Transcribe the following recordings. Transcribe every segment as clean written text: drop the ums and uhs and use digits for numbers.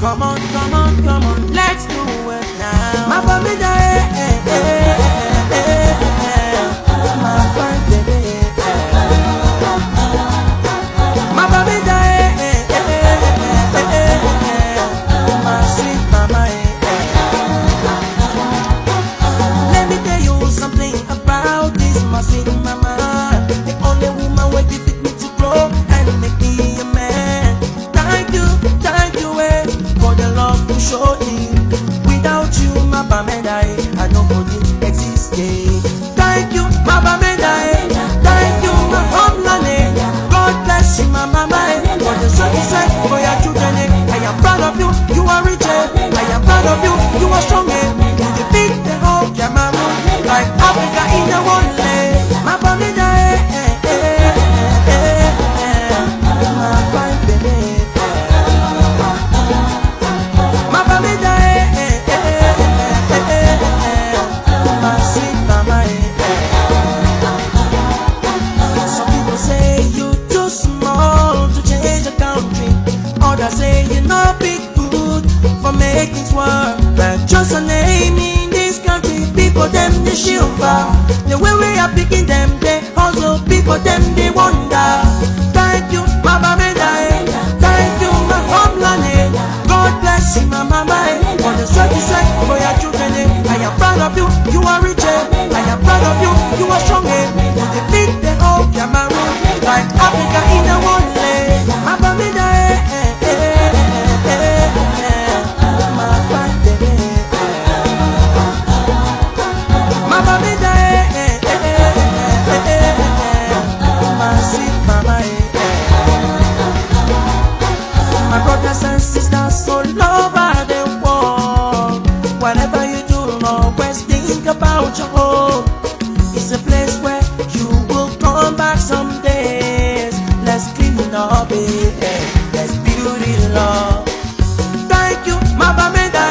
Come on, come on, come on, let's do it now. My baby, my fine baby, my baby, my sweet mama. Let me tell you something about this, my sweet mama. The only woman where you fit me to grow and make me a man. Thank you, for the love you showed me. Without you, my bamenda, I don't believe exist. Thank you, my bamenda. Thank you, my homeland. God bless you, my mama. For the sacrifice for your children, I am proud of you. You are rich. I am proud of you. You are strong. You defeat the whole Cameroon like Africa in the one day. My bamenda, my fine baby. Some people say you too small to change the country. Others say you're not big good for making things work. But just a name in this country, people them they shiver. The way we are picking them, they also people them they wonder. Thank you, my bamenda. Thank you, my homeland. God bless you, my mama. For the sacrifice for your children, I am proud of you. You are rich. I am proud of you. You are strong. You defeat the whole Cameroon like Africa in the one day. My bamenda, my fine baby. My bamenda, my sweet mama. My brothers and sisters all over the world, whatever you do, always think about your home. It's a place where you will come back some days. Let's clean it up, let's build it up. Thank you, my bamenda.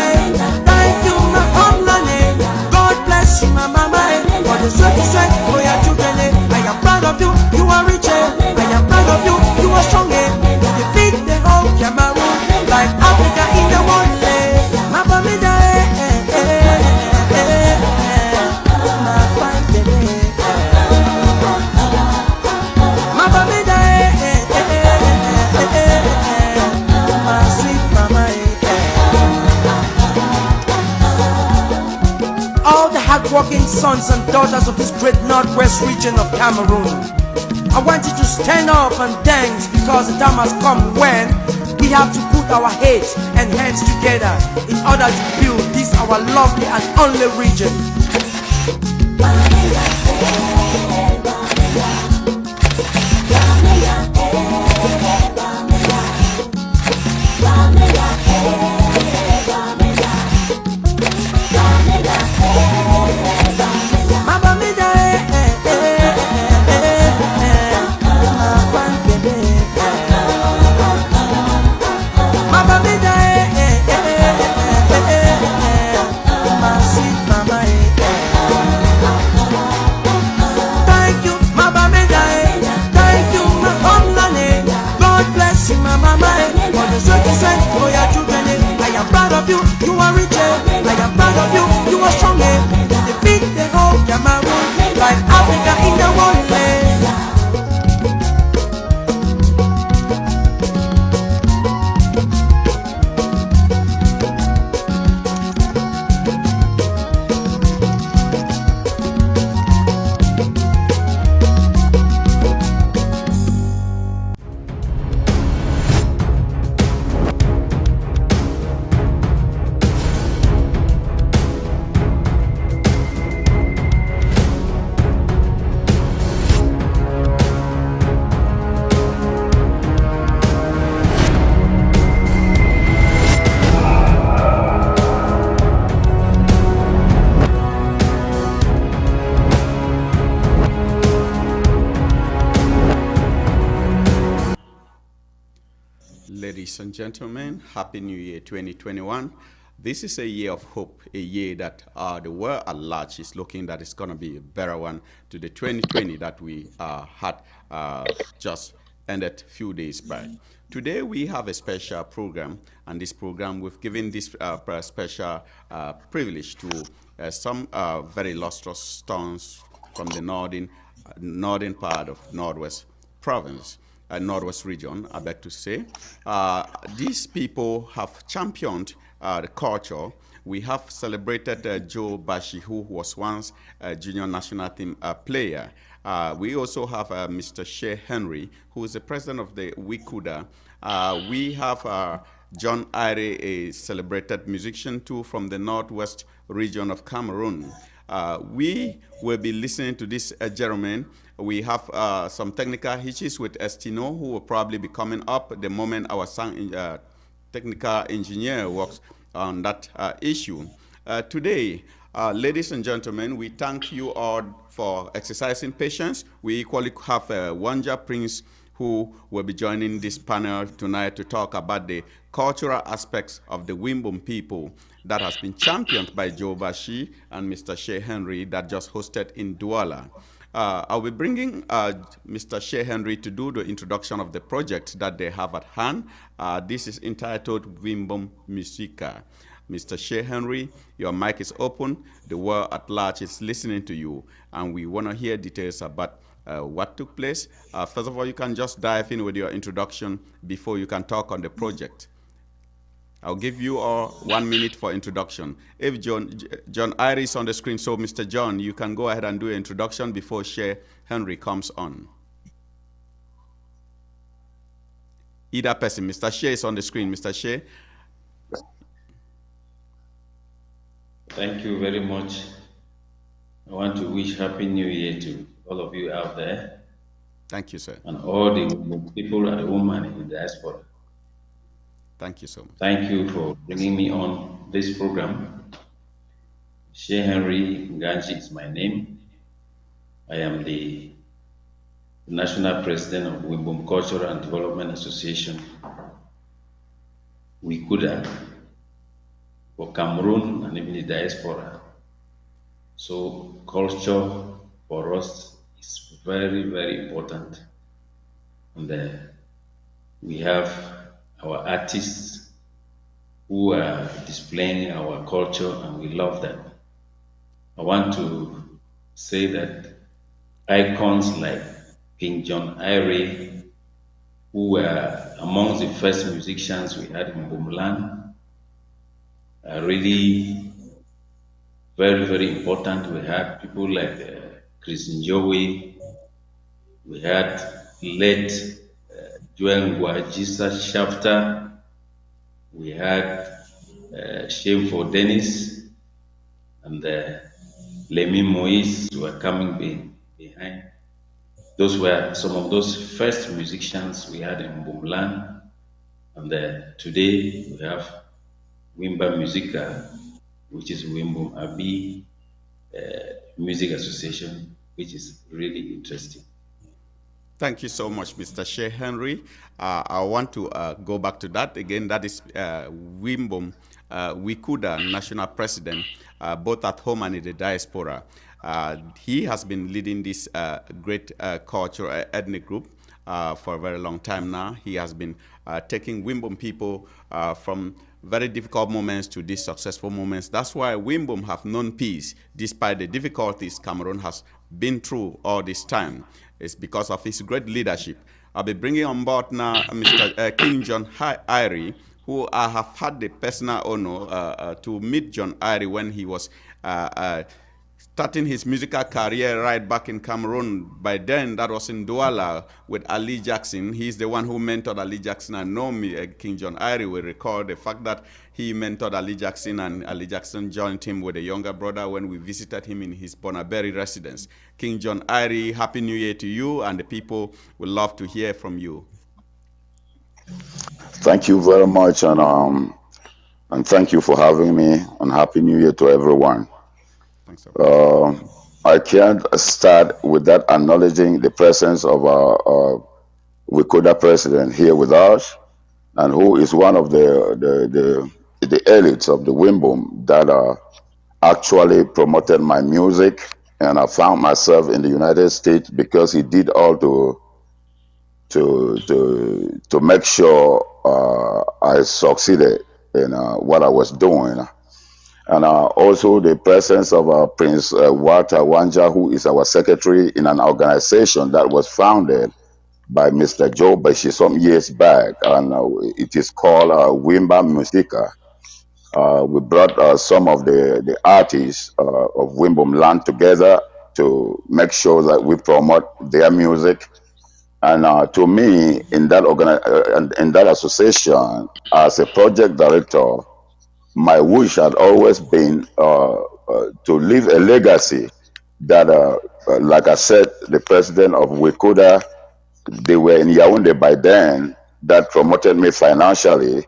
Thank you, my homeland. God bless you, my mama. For the sacrifice for your children, I am proud of you. You are rich. I am proud of you. You are strong. You defeat the whole Cameroon like Africa in the one day. My bamenda, my fine baby. My bamenda, my sweet mama. All the hardworking sons and daughters of this great northwest region of Cameroon, I want you to stand up and dance, because the time has come when we have to put our heads and hands together in order to build this our lovely and only region. You are rich, I am proud of you. You are strong, you defeat the whole Cameroon like Africa in the one day. Ladies and gentlemen, Happy New Year 2021. This is a year of hope, a year that the world at large is looking that it's going to be a better one to the 2020 that we had just ended a few days back. Today we have a special program, and this program we've given this special privilege to some very illustrious stones from the northern part of Northwest province, Northwest region, I beg to say. These people have championed the culture. We have celebrated Joe Bashi, who was once a junior national team player. We also have Mr. Shea Henry, who is the president of the Wikuda. We have John Ire, a celebrated musician too from the northwest region of Cameroon. We will be listening to this gentleman. We have some technical hitches with Estino, who will probably be coming up the moment our sound technical engineer works on that issue. Today, ladies and gentlemen, we thank you all for exercising patience. We equally have Wanja Prince, who will be joining this panel tonight to talk about the cultural aspects of the Wimbum people that has been championed by Joe Bashi and Mr. Shea Henry that just hosted in Douala. I'll be bringing Mr. Shea Henry to do the introduction of the project that they have at hand. This is entitled Wimbamusica. Mr. Shea Henry, your mic is open. The world at large is listening to you, and we want to hear details about what took place. First of all, you can just dive in with your introduction before you can talk on the project. I'll give you all 1 minute for introduction. If John Ire is on the screen, so Mr. John, you can go ahead and do an introduction before Shea Henry comes on. Either person. Mr. Shea is on the screen. Mr. Shea. Thank you very much. I want to wish Happy New Year to all of you out there. Thank you, sir. And all the people and women in the diaspora. Thank you so much. Thank you for bringing me on this program. Shea Henry Nganji is my name. I am the National President of Wimbum Cultural and Development Association, Wikuda, for Cameroon and even the diaspora. So culture for us is very, very important. And we have our artists who are displaying our culture, and we love that. I want to say that icons like King John Ire, who were amongst the first musicians we had in Bumland, are really very, very important. We had people like Chris Njowe, we had late Joel Ngwajisa Shafter, we had Shameful Dennis, and Lemmy Moise were coming behind. Those were some of those first musicians we had in Bumland, and today we have Wimbamusica, which is Wimbum Abi Music Association, which is really interesting. Thank you so much, Mr. Shea Henry. I want to go back to that again. That is Wimbum Wikuda, National President, both at home and in the diaspora. He has been leading this great cultural ethnic group for a very long time now. He has been taking Wimbum people from very difficult moments to these successful moments. That's why Wimbum have known peace despite the difficulties Cameroon has been through all this time. It's because of his great leadership. I'll be bringing on board now Mr. King John Ire, who I have had the personal honor to meet John Ire when he was starting his musical career right back in Cameroon. By then, that was in Douala with Ali Jackson. He's the one who mentored Ali Jackson. I know King John Ire will recall the fact that he mentored Ali Jackson, and Ali Jackson joined him with a younger brother when we visited him in his Bonaberry residence. King John Ire, Happy New Year to you, and the people would love to hear from you. Thank you very much, and thank you for having me, and Happy New Year to everyone. Thanks so much. I can't start without acknowledging the presence of our Wikuda president here with us, and who is one of the elites of the Wimbum that actually promoted my music, and I found myself in the United States because he did all to to make sure I succeeded in what I was doing. And also the presence of Prince Walter Wanja, who is our secretary in an organization that was founded by Mr. Joe Bashi some years back, and it is called Wimbamusica. We brought some of the artists of Wimbum land together to make sure that we promote their music. And to me, in that association, as a project director, my wish had always been to leave a legacy that, like I said, the president of Wikuda, they were in Yaoundé by then, that promoted me financially.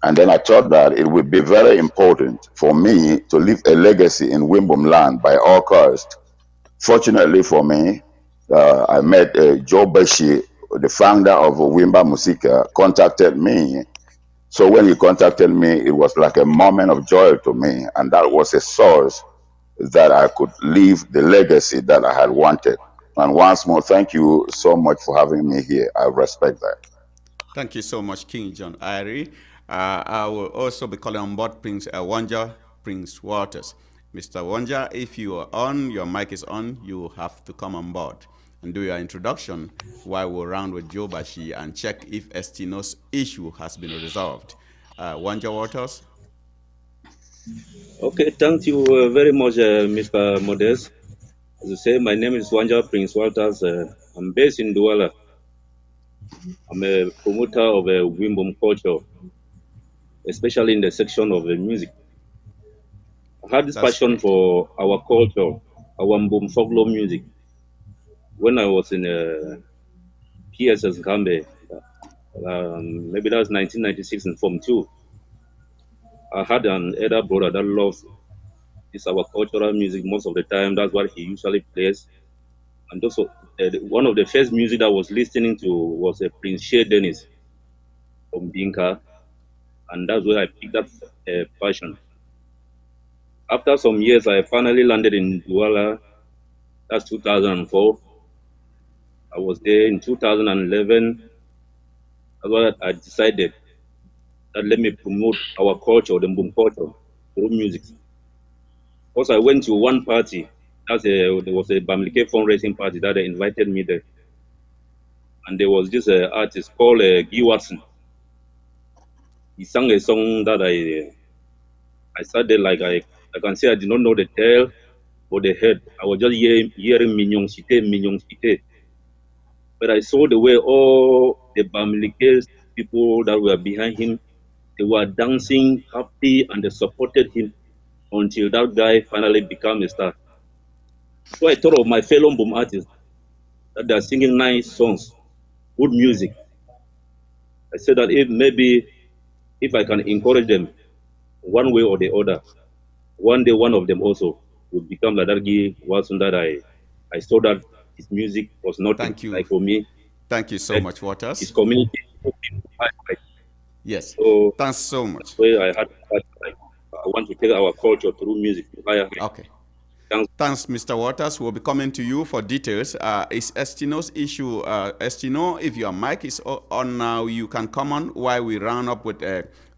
And then I thought that it would be very important for me to leave a legacy in Wimbum land by all costs. Fortunately for me, I met Joe Beshi, the founder of Wimbamusica, contacted me. So when he contacted me, it was like a moment of joy to me. And that was a source that I could leave the legacy that I had wanted. And once more, thank you so much for having me here. I respect that. Thank you so much, King John Irie. I will also be calling on board Prince Wanja, Prince Waters. Mr. Wanja, if you are on, your mic is on, you have to come on board and do your introduction while we'll round with Joe Bashi and check if Estino's issue has been resolved. Wanja Waters? Okay, thank you very much, Mr. Modest. As I say, my name is Wanja Prince Walters. I'm based in Douala. I'm a promoter of Wimbum culture, especially in the section of music. I had this passion great. for our culture, our Wimbum folklore music. When I was in PSS Gambe, maybe that was 1996 in Form 2. I had an elder brother that loves this our cultural music most of the time. That's what he usually plays. And also, one of the first music I was listening to was Prince Shea Dennis from Binka, and that's where I picked up passion. After some years, I finally landed in Douala. That's 2004. I was there in 2011. That's why I decided that let me promote our culture, the Mbum culture, through music. Because I went to one party, there was a Bamileke fundraising party that they invited me there. And there was this artist called Guy Watson. He sang a song that I started like I can say I did not know the tale or the head. I was just hearing Mignon Cité. But I saw the way all the Bamileke people that were behind him, they were dancing happy and they supported him until that guy finally became a star. So I thought of my fellow Mbum artists that they are singing nice songs, good music. I said that if I can encourage them one way or the other, one day one of them also would become Ladargi Watson that I saw that his music was not like for me. Thank you so much, Waters. His community. Yes. So thanks so much. Where I want to take our culture through music. Okay. Thanks, Mr. Waters. We'll be coming to you for details. Is Estino's issue, Estino, if your mic is on now, you can come on while we round up with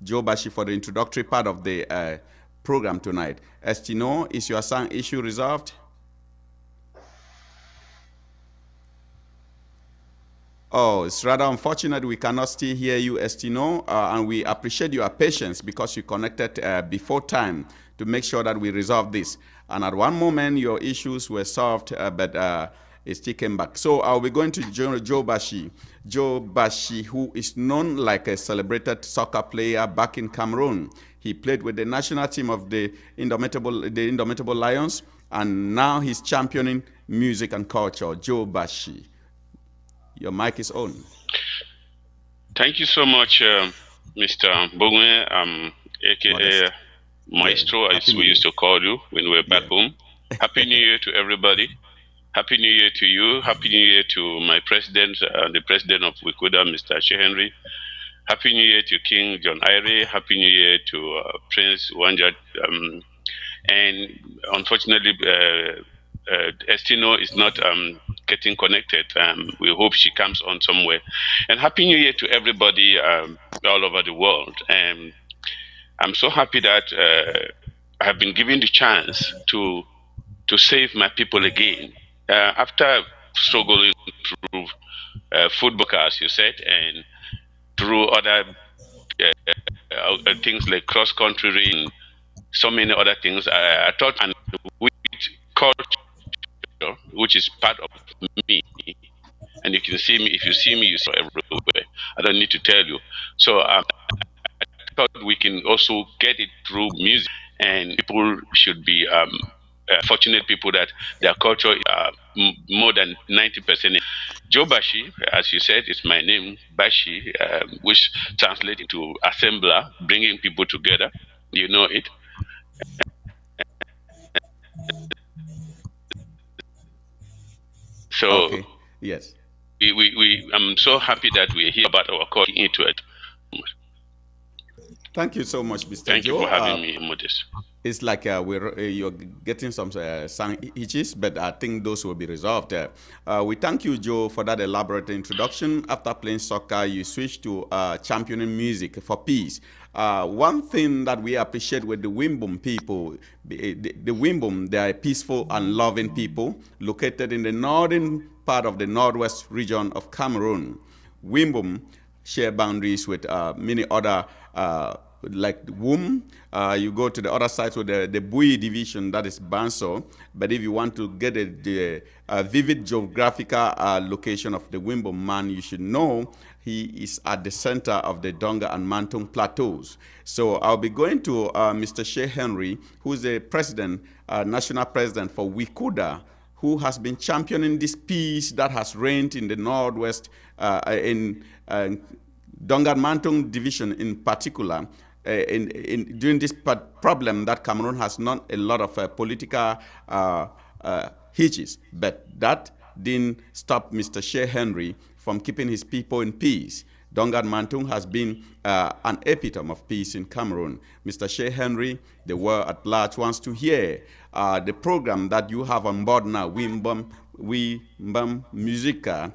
Joe Bashi for the introductory part of the program tonight. Estino, is your sound issue resolved? Oh, it's rather unfortunate we cannot still hear you, Estino, and we appreciate your patience because you connected before time to make sure that we resolve this. And at one moment, your issues were solved, but it still came back. So I'll be going to Joe Bashi. Joe Bashi, who is known like a celebrated soccer player back in Cameroon. He played with the national team of the Indomitable Lions, and now he's championing music and culture. Joe Bashi. Your mic is on. Thank you so much, Mr. Bogwe, aka Maestro, as we used to call you when we were back home. Happy New Year to everybody. Happy New Year to you. Happy New Year to my president, the president of Wikuda, Mr. Shea Henry. Happy New Year to King John Irie. Happy New Year to Prince Wanja. And unfortunately, Estino is not getting connected. We hope she comes on somewhere. And Happy New Year to everybody all over the world. And I'm so happy that I have been given the chance to save my people again. After struggling through football, as you said, and through other things like cross country and so many other things, I thought, and with culture, which is part of me, and you can see me. If you see me, you saw everywhere. I don't need to tell you. So I thought we can also get it through music, and people should be fortunate people that their culture is more than 90%. Joe Bashi, as you said, is my name, Bashi, which translates into assembler, bringing people together. You know it. So okay. Yes. I'm so happy that we're here about our culture into it. Thank you so much, Mr. Thank Joe. you for having me, Modest. It's like you're getting some sound itches, but I think those will be resolved. We thank you, Joe, for that elaborate introduction. After playing soccer, you switched to championing music for peace. One thing that we appreciate with the Wimbum people, the Wimbum, they are peaceful and loving people located in the northern part of the northwest region of Cameroon. Wimbum share boundaries with many other like Wum. You go to the other side with the Bui division, that is Banso. But if you want to get the vivid geographical location of the Wimbum man, you should know he is at the center of the Donga and Mantung plateaus. So I'll be going to Mr. Shea Henry, who's the president, national president for Wikuda, who has been championing this peace that has reigned in the northwest, in Dongan Mantung division in particular, during this problem that Cameroon has not a lot of political hitches, but that didn't stop Mr. Shea Henry from keeping his people in peace. Dongan Mantung has been an epitome of peace in Cameroon. Mr. Shea Henry, the world at large wants to hear the program that you have on board now, Wimbamusica,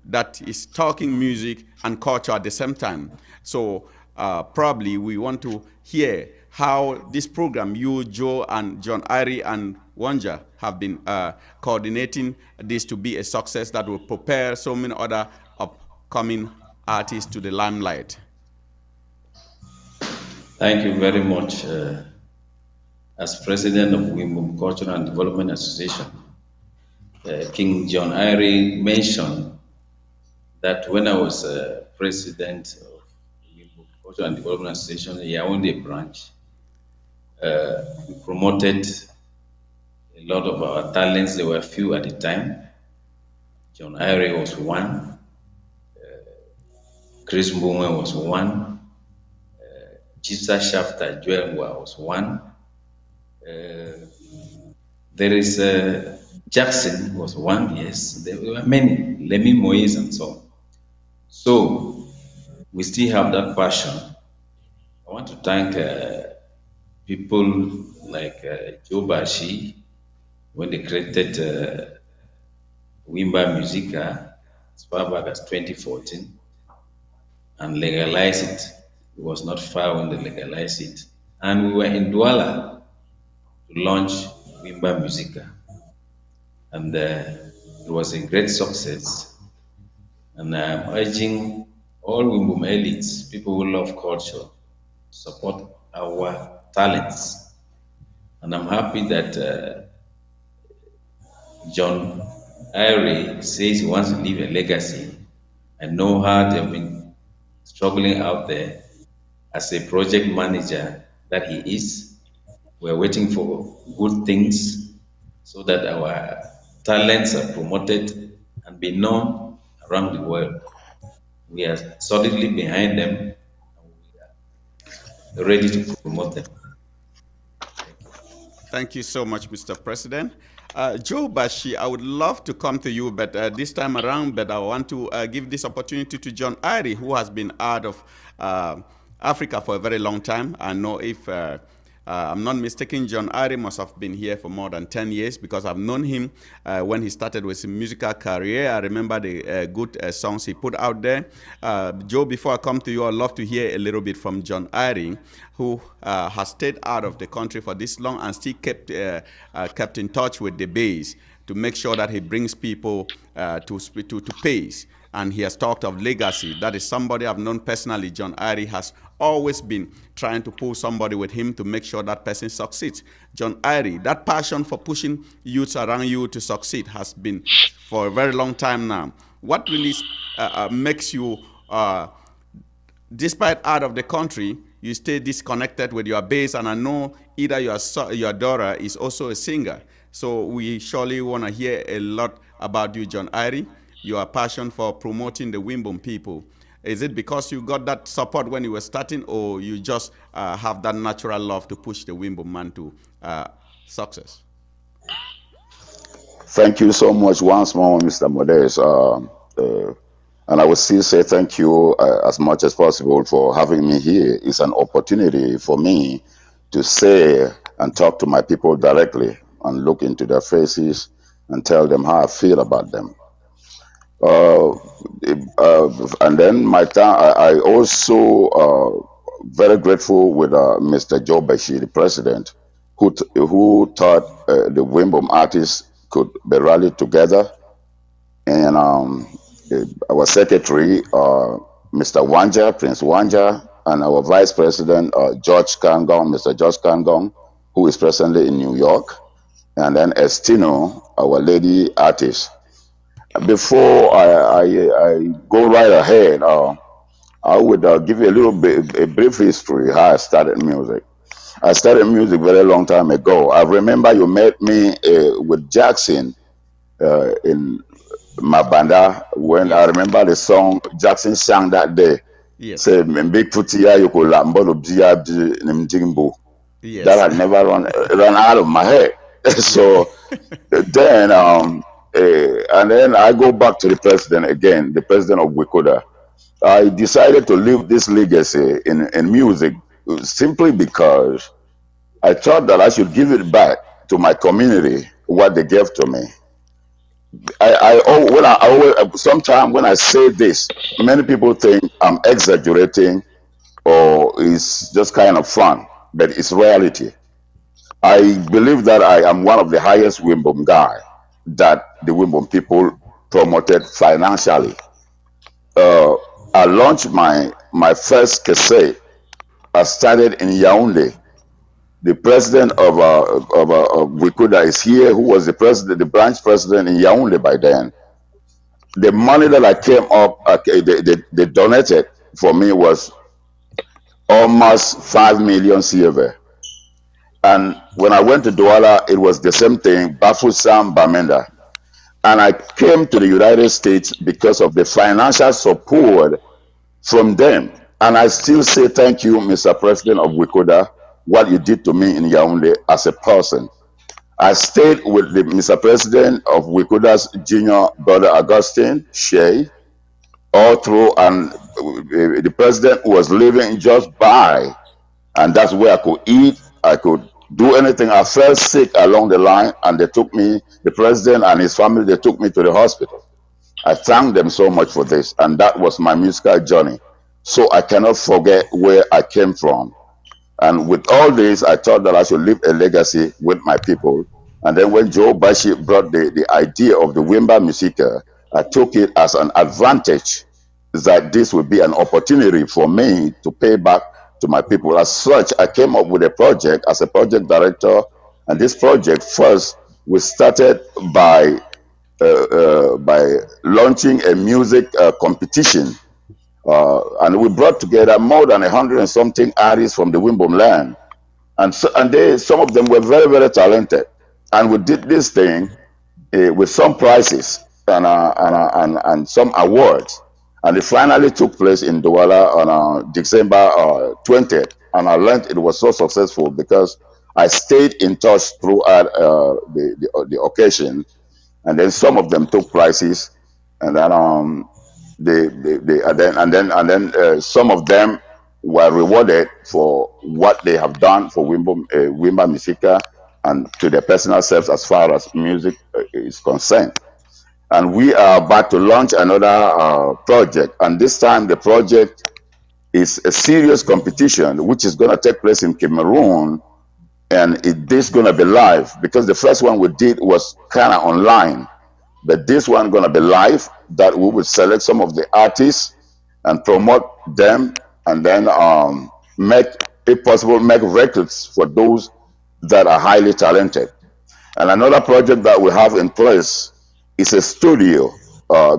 that is talking music and culture at the same time. So probably we want to hear how this program, you, Joe, and John Irie and Wanja have been coordinating this to be a success that will prepare so many other upcoming artists to the limelight. Thank you very much. As president of Wimbum Cultural and Development Association, King John Irie mentioned that when I was president of Wimbum Cultural and Development Association, the Yaoundé branch, we promoted a lot of our talents. There were few at the time. John Irie was one. Chris Mbumwe was one. Chisa Shafta Joelwa was one. There is Jackson was one, yes. There were many, Lemmy Moise and so on. So we still have that passion. I want to thank people like Joe Bashi when they created Wimbamusica as far back as 2014 and legalized it. It was not far when they legalized it. And we were in Douala to launch Wimbamusica. And it was a great success. And I'm urging all Wimbum elites, people who love culture, to support our talents. And I'm happy that John Irie says he wants to leave a legacy. I know how they've been struggling out there as a project manager that he is. We're waiting for good things so that our talents are promoted and be known around the world. We are solidly behind them and we are ready to promote them. Thank you so much, Mr. President. Joe Bashi, I would love to come to you, but this time around, but I want to give this opportunity to John Irie, who has been out of Africa for a very long time. I know if I'm not mistaken, John Ari must have been here for more than 10 years because I've known him when he started with his musical career. I remember the good songs he put out there. Joe, before I come to you, I'd love to hear a little bit from John Ari, who has stayed out of the country for this long and still kept in touch with the base to make sure that he brings people to pace. And he has talked of legacy. That is somebody I've known personally. John Ari has always been trying to pull somebody with him to make sure that person succeeds. John Ari, that passion for pushing youths around you to succeed has been for a very long time now. What really makes you, despite out of the country, you stay disconnected with your base? And I know either your daughter is also a singer. So we surely want to hear a lot about you, John Ari, your passion for promoting the Wimbum people. Is it because you got that support when you were starting, or you just have that natural love to push the Wimbum man to success? Thank you so much once more, Mr. Modest. And I will still say thank you as much as possible for having me here. It's an opportunity for me to say and talk to my people directly and look into their faces and tell them how I feel about them. Uh, and then my time, I also very grateful with Mr. Joe Bashir, the president, who thought the Wimbum artists could be rallied together, and our secretary, Mr. Wanja, Prince Wanja, and our vice president, George Kangong, Mr. George Kangong, who is presently in New York, and then Estino, our lady artist. Before I go right ahead, I would give you a brief history how I started music. I started music very long time ago. I remember you met me with Jackson in Mabanda when I Yes. remember the song Jackson sang that day. Yes. Say "Mbik Putia Yoko Lambo Bia Nimjimbo." That Yes. had never run out of my head. Yeah. So then and then I go back to the president again, the president of Wikoda. I decided to leave this legacy in music simply because I thought that I should give it back to my community what they gave to me. When I always, sometimes when I say this, many people think I'm exaggerating or it's just kind of fun, but it's reality. I believe that I am one of the highest Wimbum guy that the Wimbum people promoted financially. Uh, I launched my first cassette. I started in Yaoundé. The president of Wikuda is here, who was the president, the branch president in Yaoundé by then. The money that I came up, they donated for me was almost 5 million CFA. And when I went to Douala, it was the same thing, Bafusam Bamenda. And I came to the United States because of the financial support from them. And I still say thank you, Mr. President of Wikoda, what you did to me in Yaoundé as a person. I stayed with the Mr. President of Wikoda's junior brother Augustine Shea all through, and the president was living just by, and that's where I could eat, I could do anything. I fell sick along the line, and they took me, the president and his family, they took me to the hospital. I thank them so much for this, and that was my musical journey. So I cannot forget where I came from. And with all this, I thought that I should leave a legacy with my people. And then when Joe Bashi brought the idea of the Wimbamusica, I took it as an advantage that this would be an opportunity for me to pay back to my people. As such, I came up with a project as a project director. And this project first, we started by launching a music competition. And we brought together more than 100 and something artists from the Wimbum land. And some of them were very, very talented. And we did this thing with some prizes and some awards. And it finally took place in Douala on December 20th. And I learned it was so successful because I stayed in touch throughout the occasion. And then some of them took prizes. And then some of them were rewarded for what they have done for Wimbamusica and to their personal selves as far as music is concerned. And we are about to launch another project. And this time, the project is a serious competition, which is going to take place in Cameroon. And this going to be live because the first one we did was kind of online. But this one going to be live that we will select some of the artists and promote them and then make, if possible, make records for those that are highly talented. And another project that we have in place is a studio,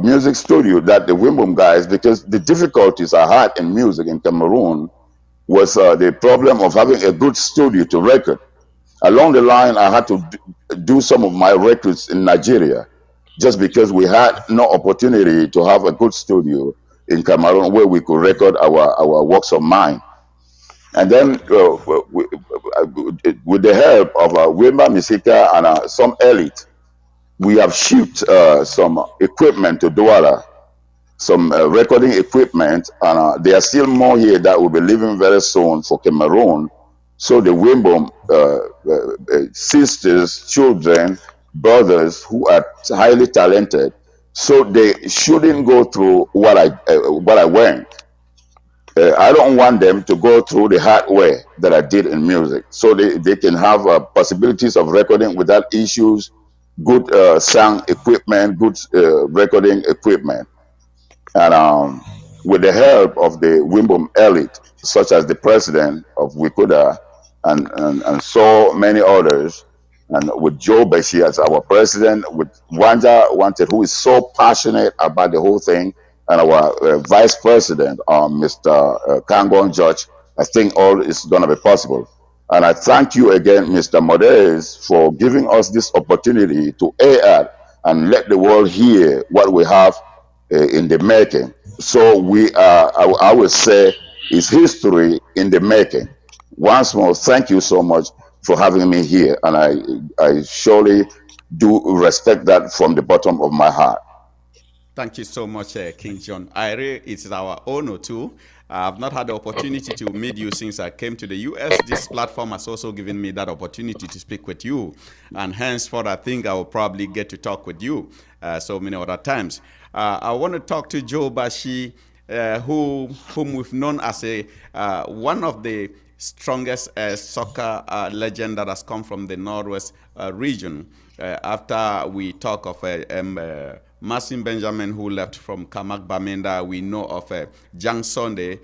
music studio that the Wimbum guys, because the difficulties I had in music in Cameroon was the problem of having a good studio to record. Along the line, I had to do some of my records in Nigeria just because we had no opportunity to have a good studio in Cameroon where we could record our works of mine. And then with the help of Wimbamusica and some elite, we have shipped some equipment to Douala, some recording equipment, and there are still more here that will be leaving very soon for Cameroon. So the Wimbum sisters, children, brothers who are highly talented, so they shouldn't go through what I went. I don't want them to go through the hard way that I did in music. So they can have possibilities of recording without issues, good sound equipment, good recording equipment. And with the help of the Wimbum elite, such as the president of Wikuda and so many others, and with Joe Beshi as our president, with Wanja Wanted, who is so passionate about the whole thing, and our vice president, Mr. Kangon George, I think all is going to be possible. And I thank you again, Mr. Modez, for giving us this opportunity to air and let the world hear what we have in the making. So we are, I would say, is history in the making. Once more, thank you so much for having me here, and I surely do respect that from the bottom of my heart. Thank you so much, King John. It is our honor too. I've not had the opportunity to meet you since I came to the US. This platform has also given me that opportunity to speak with you. And henceforth, I think I will probably get to talk with you so many other times. I want to talk to Joe Bashi, whom we've known as one of the strongest soccer legend that has come from the Northwest region. After we talk of Marcin Benjamin, who left from Kamak Bamenda, we know of Jang Sunday.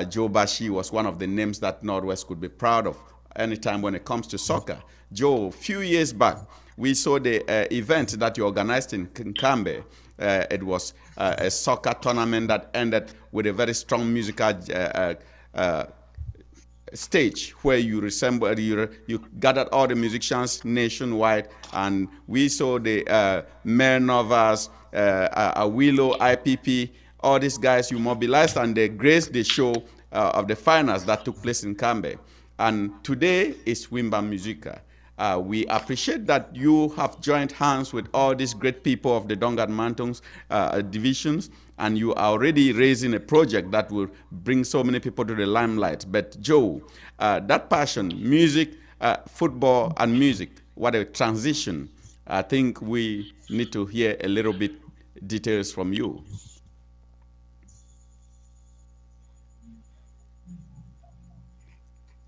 Joe Bashi was one of the names that Northwest could be proud of anytime when it comes to soccer. Joe, a few years back, we saw the event that you organized in Nkambe. It was a soccer tournament that ended with a very strong musical stage where you gathered all the musicians nationwide, and we saw the Mayor Novas, Awilo, IPP, all these guys you mobilized, and they graced the show of the finals that took place in Kambe. And today is Wimbamusica. We appreciate that you have joined hands with all these great people of the Dongat Mountains divisions, and you are already raising a project that will bring so many people to the limelight. But Joe, that passion, music, football, and music, what a transition. I think we need to hear a little bit details from you.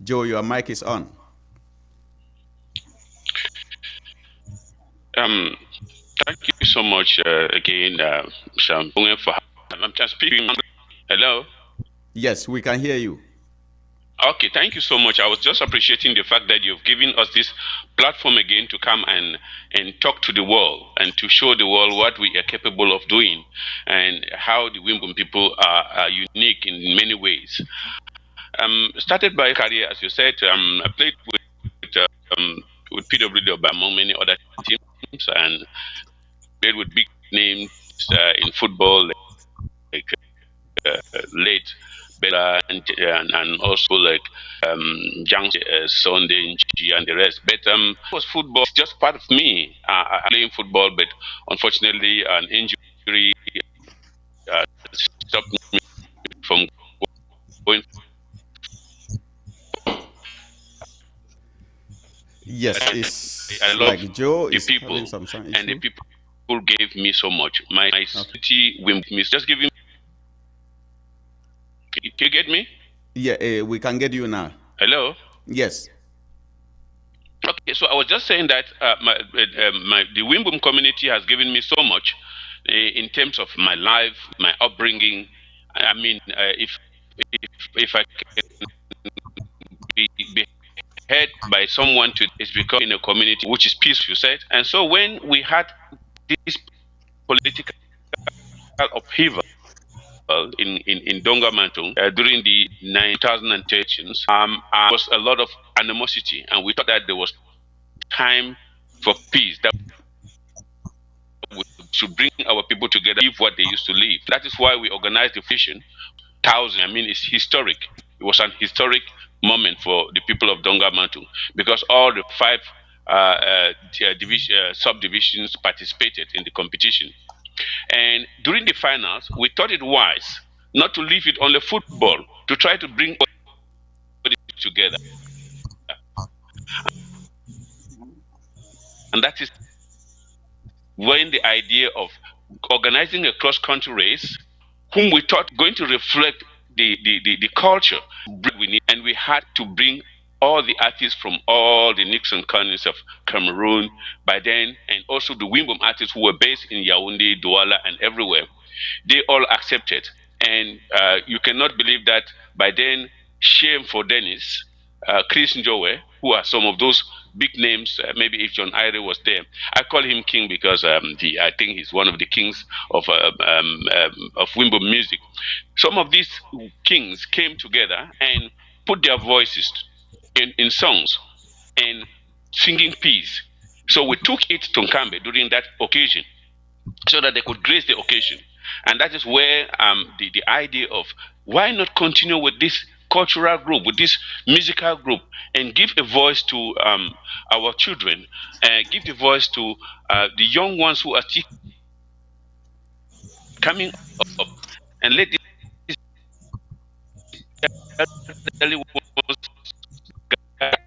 Joe, your mic is on. Thank you so much again, Shambunge, for having. I'm just speaking. Hello? Yes, we can hear you. Okay, thank you so much. I was just appreciating the fact that you've given us this platform again to come and talk to the world and to show the world what we are capable of doing and how the Wimbum people are unique in many ways. Started by career, as you said, I played with PWD among many other teams and played with big names in football like late Bella and also like Jang Sunday and the rest. But was football just part of me playing football, but unfortunately an injury stopped me from going Yes, I it's love like Joe the is having people, some sound and the issue. people gave me so much. My Okay. city Wimbum is just giving. Can you get me? Yeah, we can get you now. Hello. Yes. Okay, so I was just saying that the Wimbum community has given me so much in terms of my life, my upbringing. I mean, if I can be heard by someone to is because in a community which is peaceful, you said. And so when we had this political upheaval in Dongamantung during the 2013s, was a lot of animosity, and we thought that there was time for peace, that we should bring our people together, live what they used to live. That is why we organized the vision. Thousand, I mean, it's historic. It was an historic moment for the people of Dongamantung because all the five subdivisions participated in the competition. And during the finals, we thought it wise not to leave it on the football, to try to bring everybody together. And that is when the idea of organizing a cross-country race, whom we thought going to reflect the culture we need, and we had to bring all the artists from all the Nixon counties of Cameroon by then, and also the Wimbum artists who were based in Yaoundé, Douala, and everywhere. They all accepted. And you cannot believe that by then, shame for Dennis, Chris Njowe, who are some of those big names, maybe if John Ire was there. I call him king because I think he's one of the kings of Wimbamusica music. Some of these kings came together and put their voices in songs and singing peace. So we took it to Nkambe during that occasion so that they could grace the occasion. And that is where the idea of why not continue with this cultural group, with this musical group, and give a voice to our children, give the voice to the young ones who are still coming up, and let these elderly ones guide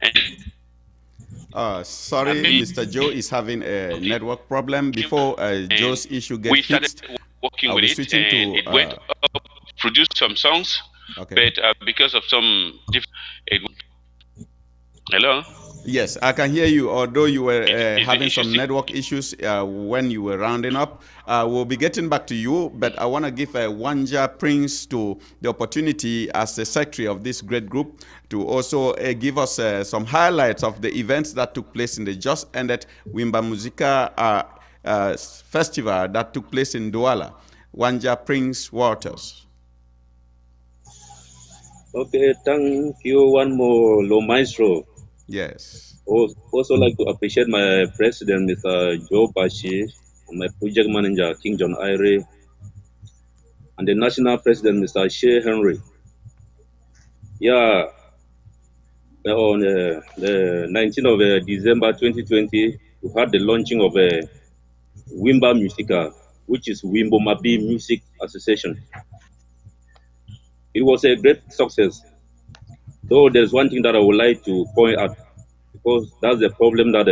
them. Sorry, Mr. Joe is having a network problem. Before Joe's issue gets we started fixed, working I'll with be it, switching and to. it went up, produced some songs, Okay. but because of some hello. Yes, I can hear you. Although you were Is the having issue some network issues when you were rounding up, we'll be getting back to you. But I want to give Wanja Prince to the opportunity as the secretary of this great group to also give us some highlights of the events that took place in the just ended Wimbamusica festival that took place in Douala. Wanja Prince Waters. Okay, thank you one more, Lo Maestro. Yes. Also like to appreciate my president, Mr. Joe Bashi, and my project manager, King John Ire, and the national president, Mr. Shea Henry. Yeah, on the 19th of December 2020, we had the launching of Wimbamusica, which is Wimbamusica Music Association. It was a great success. Though there's one thing that I would like to point out, because that's the problem that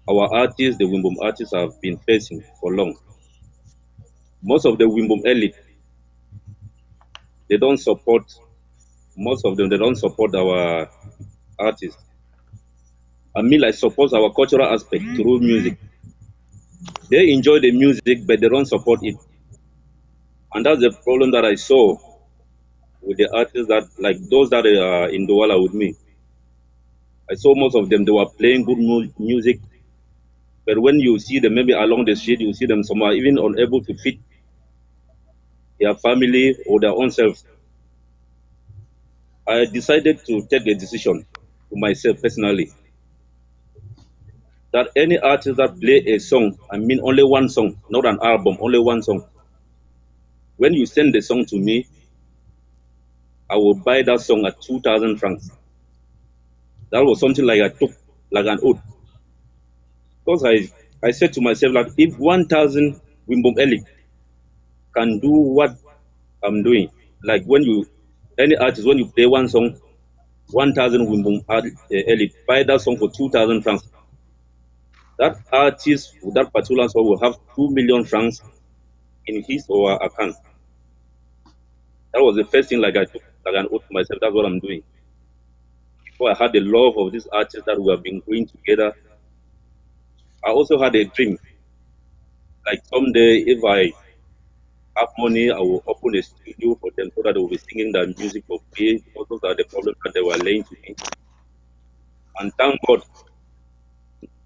our artists, the Wimbum artists, have been facing for long. Most of the Wimbum elite, they don't support, most of them, they don't support our artists. I mean, like, support our cultural aspect through music. They enjoy the music, but they don't support it. And that's the problem that I saw with the artists that, like those that are in Douala with me. I saw most of them, they were playing good music, but when you see them maybe along the street, you see them somewhere even unable to feed their family or their own selves. I decided to take a decision to myself personally that any artist that play a song, I mean only one song, not an album, only one song. When you send the song to me, I will buy that song at 2,000 francs. That was something like I took like an oath. Because I said to myself that if 1,000 Wimbum Eli can do what I'm doing, like when you, any artist, when you play one song, 1,000 Wimbum elite, buy that song for 2,000 francs. That artist with that particular song will have 2 million francs in his or her account. That was the first thing like I took like an oath to myself. That's what I'm doing. Before I had the love of this artist that we have been doing together, I also had a dream. Like someday, if I have money, I will open a studio for them so that they will be singing their music for free. Because those are the problems that they were laying to me. And thank God,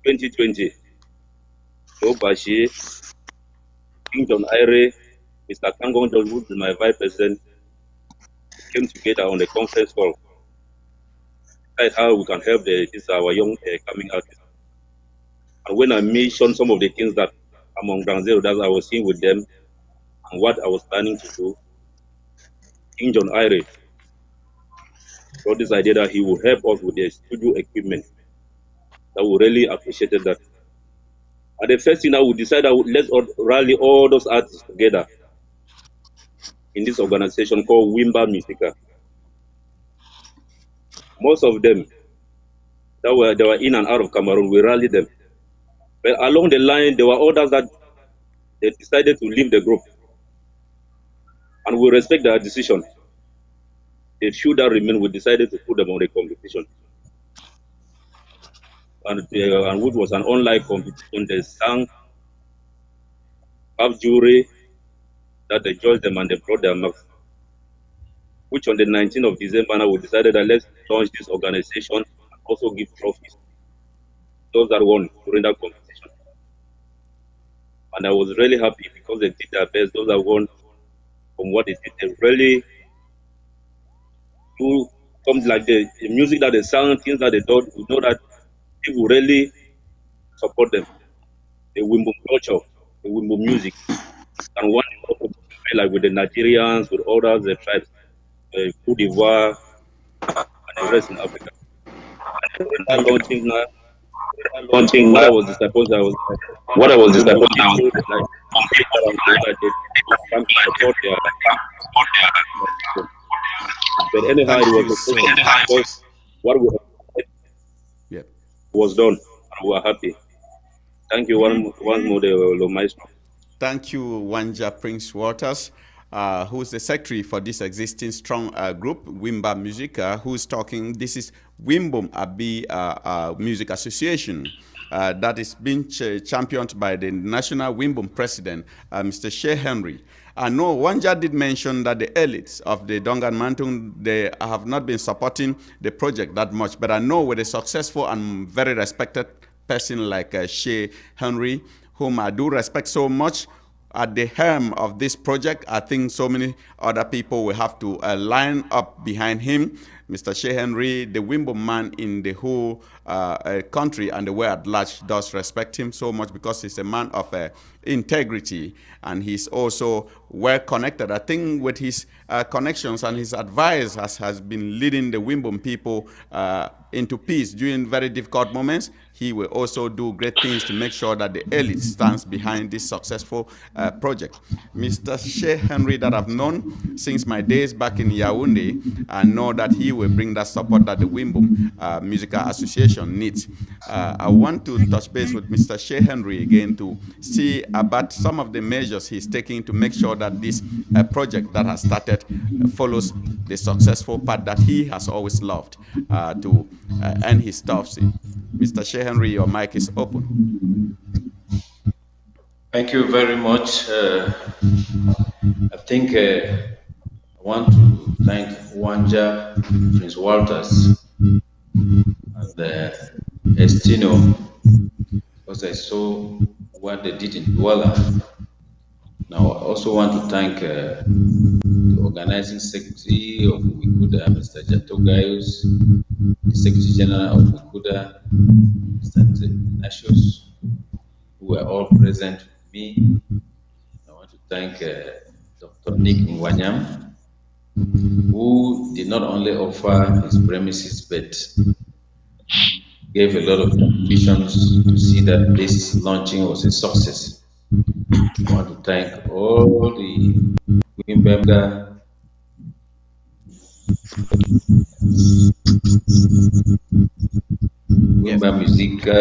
2020, Joe Bashir, King John Ire, Mr. Kangong John Wood, my vice president, came together on a conference call. Decide how we can help this our young coming artists. And when I mentioned some of the things that among Ground Zero that I was seeing with them and what I was planning to do, King John Ire brought this idea that he would help us with the studio equipment. That we really appreciated that. And the first thing I would decide, let's rally all those artists together in this organization called Wimbamusica. Most of them they were in and out of Cameroon, we rallied them. But along the line, there were others that they decided to leave the group. And we respect their decision. The few that remain, we decided to put them on the competition. And which was an online competition. They sang, have jury that they judged them and they brought their marks. Which on the 19th of December, now we decided that let's launch this organization and also give trophies. Those that won during that competition. And I was really happy because they did their best. Those that won from what they did, they really do something like the music that they sang, things that they do. We know that people really support them. The Wimbum culture, the Wimbum music. And one like with the Nigerians, with others, the tribes, Cote d'Ivoire, and the rest in Africa. And launching now. What I was disappointed, but anyhow, it was so because what we was done, and we were happy. Thank you, one more, Maestro. Thank you, Wanja Prince Waters, who is the secretary for this existing strong group, Wimbamusica, who's talking. This is Wimbum Abi Music Association that is being championed by the national Wimbum president, Mr. Shea Henry. I know Wanja did mention that the elites of the Dongan Mantung, they have not been supporting the project that much, but I know with a successful and very respected person like Shea Henry, whom I do respect so much, at the helm of this project, I think so many other people will have to line up behind him. Mr. Shea Henry, the Wimbum man in the whole country and the world at large does respect him so much because he's a man of integrity and he's also well connected. I think with his connections and his advice has been leading the Wimbum people into peace during very difficult moments. He will also do great things to make sure that the elite stands behind this successful project. Mr. Shea Henry, that I've known since my days back in Yaoundé, I know that he will bring that support that the Wimbum Musical Association needs. I want to touch base with Mr. Shea Henry again to see about some of the measures he's taking to make sure that this project that has started follows the successful path that he has always loved to end his stuffs in. Mr. Shea Henry, your mic is open. Thank you very much. I think I want to thank Wanja, Prince Walters, and Estino, because I saw what they did in Douala. Now, I also want to thank the organizing secretary of Wikuda, Mr. Jato Gaius, the Secretary General of Wikuda, Mr. Ignatius, who were all present with me. I want to thank Dr. Nick Nwanyam, who did not only offer his premises, but gave a lot of conditions to see that this launching was a success. I want to thank all the Wimbam Wimbamusica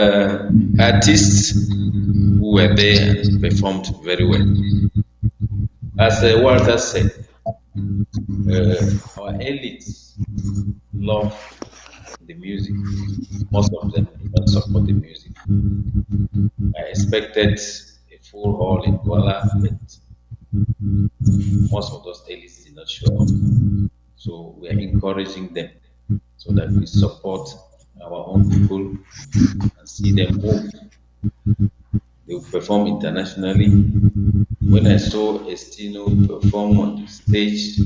artists who were there and performed very well. As Walter said, our elites love the music. Most of them do not support the music. I expected a full hall in Kuala, but most of those elites did not show up. So we are encouraging them so that we support our own people and see them move. They will perform internationally. When I saw Estino perform on the stage,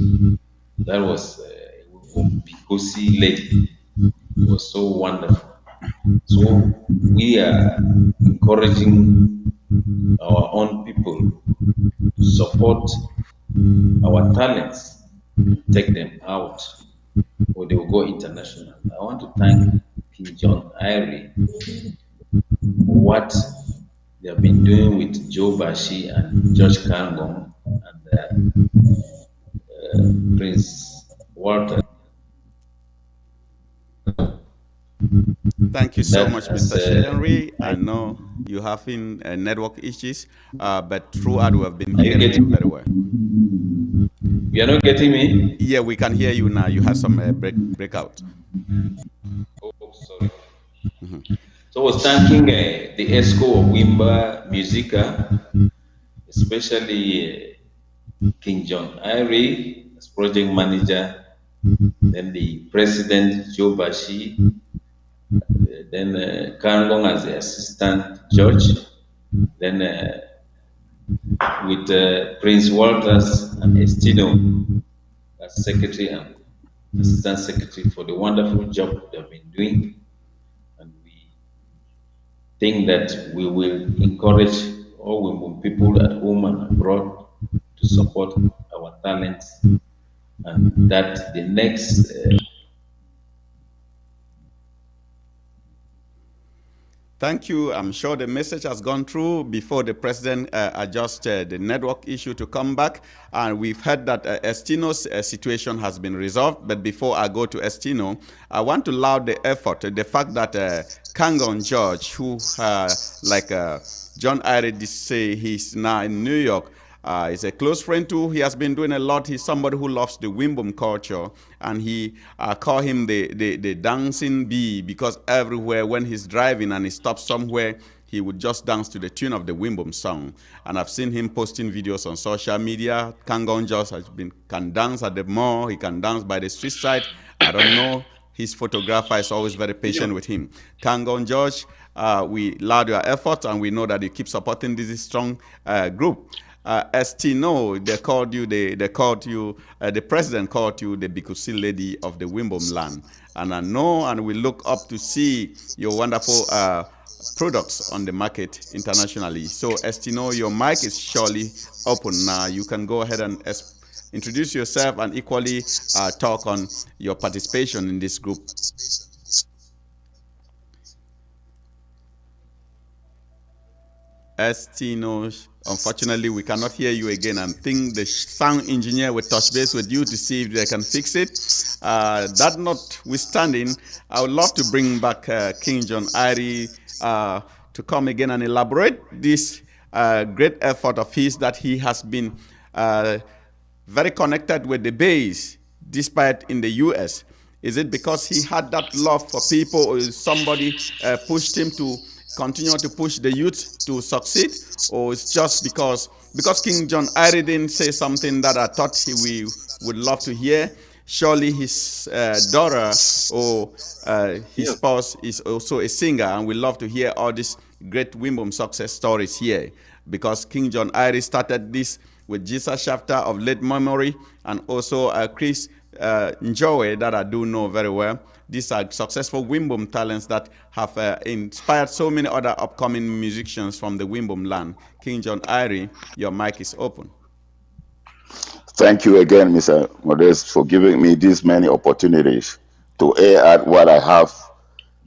that was Bikosi lady. It was so wonderful. So we are encouraging our own people to support our talents, take them out, or they will go international. I want to thank King John Irie for what they have been doing with Joe Bashi and George Kangong and Prince Walter. Thank you so much, Mr. Henry. I know you having network issues, but throughout we have been hearing you very well. You are not getting me? Yeah, we can hear you now. You had some breakout. Oh, sorry. So I was thanking the ESCO of Wimbamusica, especially King John Irie as project manager, then the president Joe Bashi, then Kangong as the assistant judge, then with Prince Walters and Estino as secretary and assistant secretary for the wonderful job they've been doing. And we think that we will encourage all Wimbum people at home and abroad to support our talents, and that the next Thank you. I'm sure the message has gone through before the president adjusted the network issue to come back. And we've heard that Estino's situation has been resolved. But before I go to Estino, I want to laud the effort, the fact that Kangon George, who, like John Irie did say, he's now in New York, he's a close friend too. He has been doing a lot. He's somebody who loves the Wimbum culture, and he call him the dancing bee, because everywhere when he's driving and he stops somewhere, he would just dance to the tune of the Wimbum song. And I've seen him posting videos on social media. Kangon just can dance at the mall. He can dance by the street side. I don't know. His photographer is always very patient with him. Kangon George, we laud your efforts, and we know that you keep supporting this strong group. Estino, the president called you the Bikusi lady of the Wimbum land. And I know, and we look up to see your wonderful products on the market internationally. So Estino, your mic is surely open now. You can go ahead and introduce yourself and equally talk on your participation in this group. Estino, unfortunately, we cannot hear you again. I think the sound engineer will touch base with you to see if they can fix it. That notwithstanding, I would love to bring back King John Irie to come again and elaborate this great effort of his, that he has been very connected with the base, despite in the U.S. Is it because he had that love for people, or somebody pushed him to continue to push the youth to succeed, or it's just because King John Irie didn't say something that I thought we would love to hear? Surely his daughter or his spouse is also a singer, and we love to hear all these great Wimbum success stories here, because King John Irie started this with Jesus Chapter of late memory, and also Chris Njowe, that I do know very well. These are successful Wimbum talents that have inspired so many other upcoming musicians from the Wimbum land. King John Irie, your mic is open. Thank you again, Mr. Modest, for giving me these many opportunities to air out what I have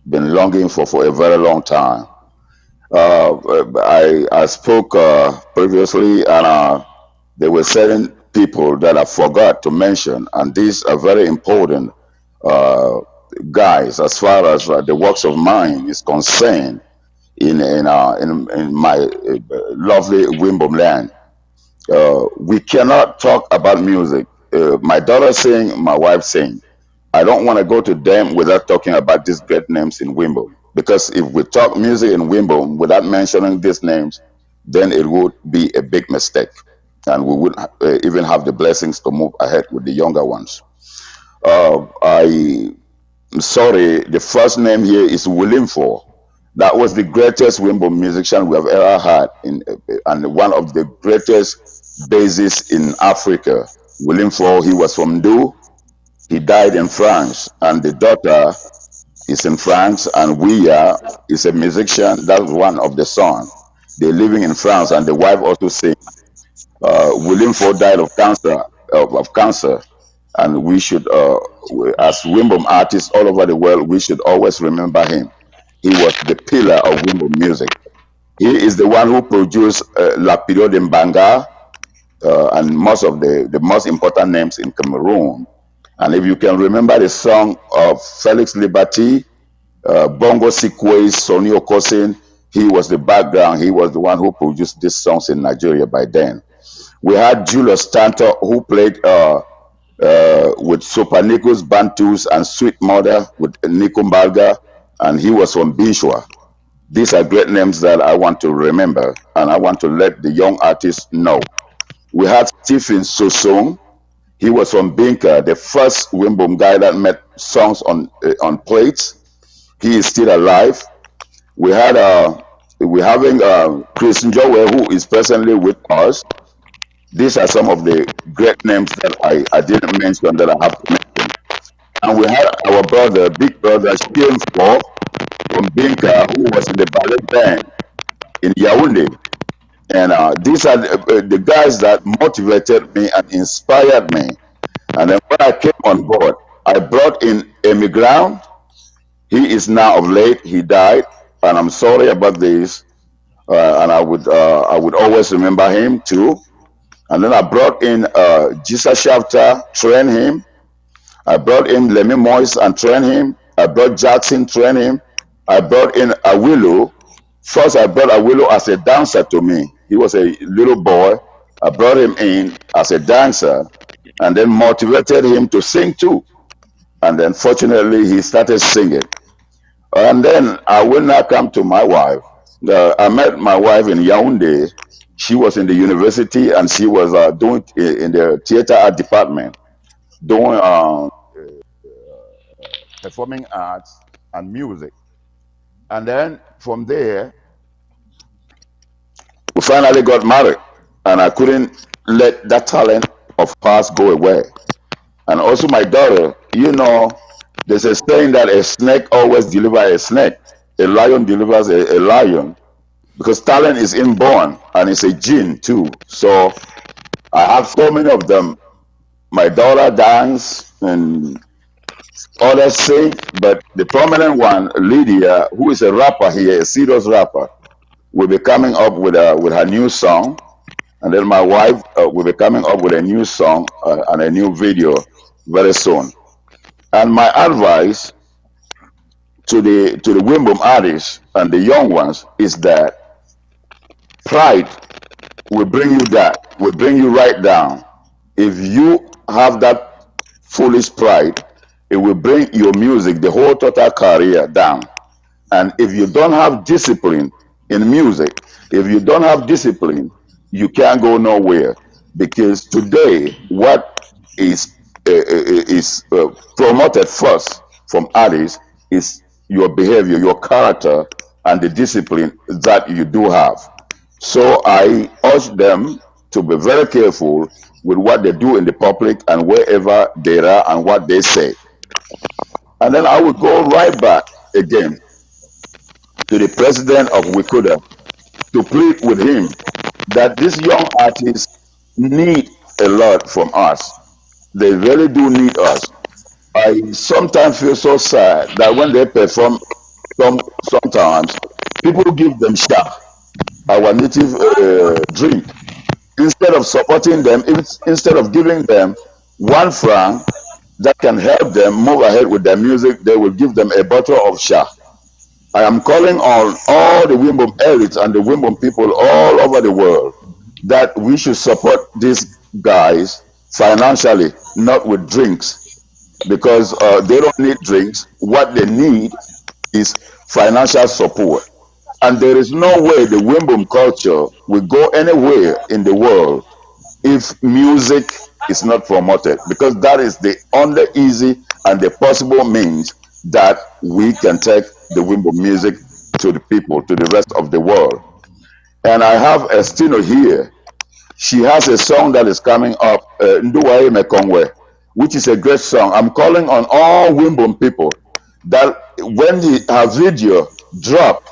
been longing for a very long time. I spoke previously, and there were certain people that I forgot to mention, and these are very important uh, guys as far as the works of mine is concerned in my lovely Wimbum land. We cannot talk about music. My daughter sing, my wife sing. I don't want to go to them without talking about these great names in Wimbum. Because if we talk music in Wimbum without mentioning these names, then it would be a big mistake. And we wouldn't even have the blessings to move ahead with the younger ones. I'm sorry, the first name here is William Four. That was the greatest Wimbum musician we have ever had, and one of the greatest bassists in Africa. William Four, he was from Du. He died in France, and the daughter is in France, and Wia is a musician. That's one of the sons. They're living in France, and the wife also sings. William Ford died of cancer, of cancer, and we should, as Wimbum artists all over the world, we should always remember him. He was the pillar of Wimbum music. He is the one who produced La Periode in Banga and most of the most important names in Cameroon. And if you can remember the song of Felix Liberty, Bongo Sikwe, Sonny Okosin, he was the background. He was the one who produced these songs in Nigeria by then. We had Julius Tantor, who played with Super Nichols, Bantus, and Sweet Mother with Nico Mbalga, and he was from Bishwa. These are great names that I want to remember, and I want to let the young artists know. We had Stephen Sosong. He was from Binka, the first Wimbum guy that made songs on plates. He is still alive. We had we're having Chris Njowe, who is presently with us. These are some of the great names that I didn't mention that I have to mention. And we had our brother, big brother, Shiem Fo from Binka, who was in the ballet band in Yaoundé. And these are the guys that motivated me and inspired me. And then when I came on board, I brought in Emigrant. He is now of late, he died, and I'm sorry about this. And I would always remember him too. And then I brought in Jisa Shafter, train him. I brought in Lemmy Moyes and train him. I brought Jackson, train him. I brought in Awilu. First, I brought Awilu as a dancer to me. He was a little boy. I brought him in as a dancer and then motivated him to sing too. And then fortunately, he started singing. And then I will now come to my wife. I met my wife in Yaoundé. She was in the university and she was doing in the theater art department, doing performing arts and music. And then from there, we finally got married, and I couldn't let that talent of hers go away. And also my daughter, you know, there's a saying that a snake always delivers a snake. A lion delivers a lion, because talent is inborn and it's a gene too. So I have so many of them. My daughter dance and others sing, but the prominent one, Lydia, who is a rapper here, a serious rapper, will be coming up with her new song. And then my wife will be coming up with a new song and a new video very soon. And my advice to the Wimbum artists and the young ones is that pride will bring you that, will bring you right down. If you have that foolish pride, it will bring your music, the whole total career down. And if you don't have discipline in music, if you don't have discipline, you can't go nowhere. Because today, what is promoted first from artists is your behavior, your character, and the discipline that you do have. So I urge them to be very careful with what they do in the public and wherever they are and what they say. And then I would go right back again to the president of Wikuda to plead with him that these young artists need a lot from us. They really do need us. I sometimes feel so sad that when they perform, sometimes people give them shark, our native drink, instead of supporting them, instead of giving them 1 franc that can help them move ahead with their music, they will give them a bottle of sha. I am calling on all the Wimbum elites and the Wimbum people all over the world that we should support these guys financially, not with drinks, because they don't need drinks. What they need is financial support. And there is no way the Wimbum culture will go anywhere in the world if music is not promoted, because that is the only easy and the possible means that we can take the Wimbum music to the people, to the rest of the world. And I have Estino here. She has a song that is coming up, Nduwaye Mekongwe, which is a great song. I'm calling on all Wimbum people that when her video drop,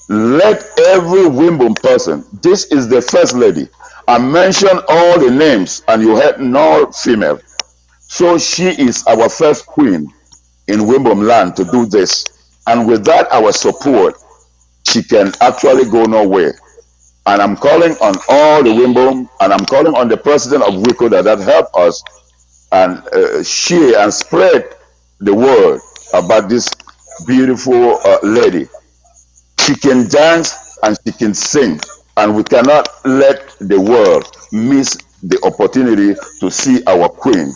let every Wimbum person, this is the first lady, I mentioned all the names and you had no female. So she is our first queen in Wimbum land to do this. And without our support, she can actually go nowhere. And I'm calling on all the Wimbum, and I'm calling on the president of Wikoda that help us and share and spread the word about this beautiful lady. She can dance and she can sing, and we cannot let the world miss the opportunity to see our queen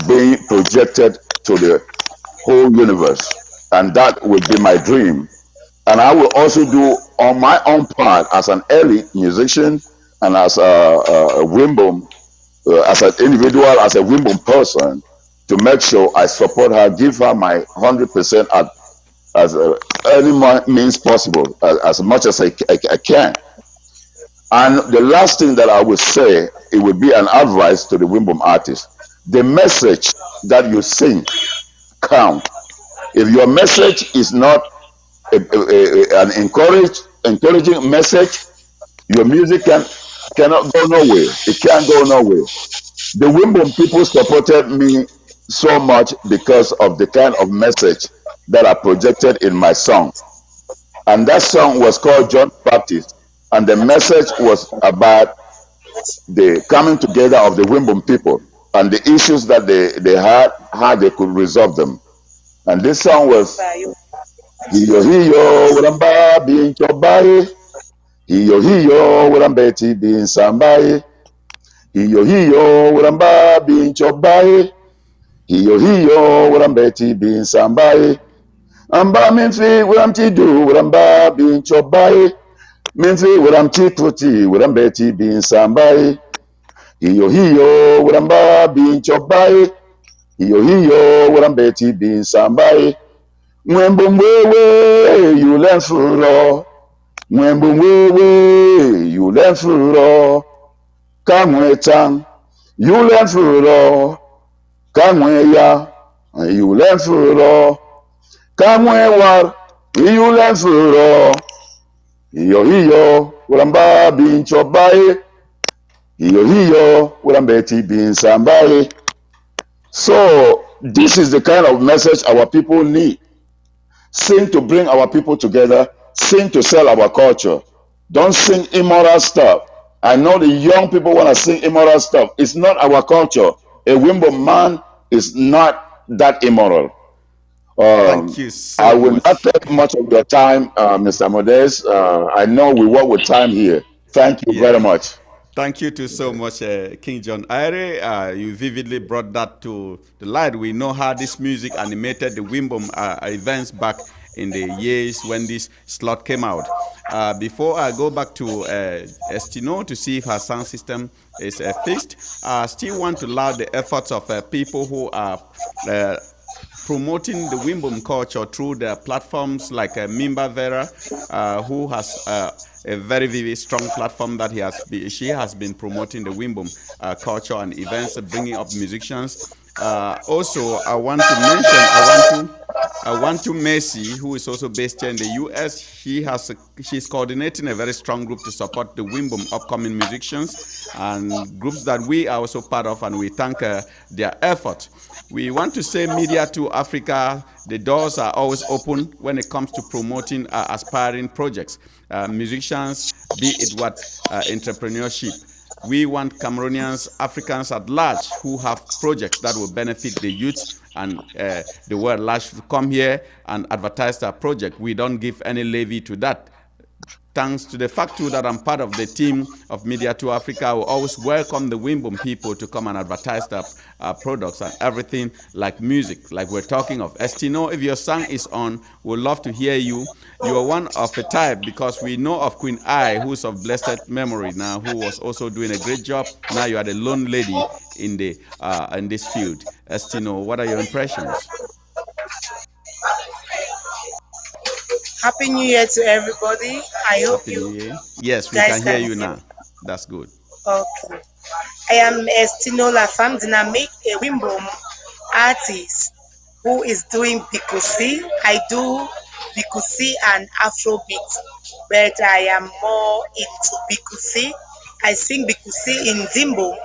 being projected to the whole universe. And that would be my dream. And I will also do on my own part as an early musician and as a Wimbum, as an individual, as a Wimbum person, to make sure I support her, give her my 100% as any means possible, as much as I can. And the last thing that I would say, it would be an advice to the Wimbum artists. The message that you sing count. If your message is not an encouraging message, your music cannot go nowhere. It can't go nowhere. The Wimbum people supported me so much because of the kind of message that I projected in my song. And that song was called John Baptist. And the message was about the coming together of the Wimbum people and the issues that they had, how they could resolve them. And this song was Hiyo hiyo uramba bin chobaye, hiyo hiyo urambeti bin sambaye, hiyo hiyo uramba bin chobaye, hiyo hiyo urambeti bin sambaye. Amba minfi uramti du uramba bin chobaye, minfi uramti tuti urambeti bin sambaye, hiyo hiyo uramba bin chobaye, hiyo hiyo urambeti bin sambaye. Wimbum wewe yule furo, Wimbum wewe yule furo, kamwe tang yule furo, kamwe ya yule furo, kamwe war yule furo, hiyo hiyo uramba bin chobaye, hiyo hiyo urambeti bin sambaye. So this is the kind of message our people need. Sing to bring our people together. Sing to sell our culture. Don't sing immoral stuff. I know the young people want to sing immoral stuff. It's not our culture. A Wimbum man is not that immoral. Thank you so I will much. not take much of your time, Mr. Modest. I know we work with time here. Thank you very much. Thank you too so much, King John Ire. You vividly brought that to the light. We know how this music animated the Wimbum events back in the years when this slot came out. Before I go back to Estino to see if her sound system is fixed, I still want to laud the efforts of people who are promoting the Wimbum culture through the platforms like Mimba Vera, who has a very, very strong platform that she has been promoting the Wimbum culture and events, bringing up musicians. Also, I want to mention, I want to Mercy, who is also based here in the U.S. She's coordinating a very strong group to support the Wimbum upcoming musicians and groups that we are also part of, and we thank their effort. We want to say Media to Africa, the doors are always open when it comes to promoting aspiring projects. Musicians, be it what entrepreneurship. We want Cameroonians, Africans at large who have projects that will benefit the youth and the world large to come here and advertise their project. We don't give any levy to that. Thanks to the fact too that I'm part of the team of Media to Africa, we always welcome the Wimbum people to come and advertise their products and everything like music, like we're talking of. Estino, if your song is on, we'd love to hear you. You are one of a type because we know of Queen I, who's of blessed memory now, who was also doing a great job. Now you are the lone lady in this field. Estino, what are your impressions? Happy New Year to everybody. I hope Happy you New Year. Yes, we guys can hear can you hear now. me. That's good. Okay. I am Estino Lafam Dynamic, a Wimbum artist who is doing Bikusi. I do Bikusi and Afrobeat, but I am more into Bikusi. I sing Bikusi in Zimbo.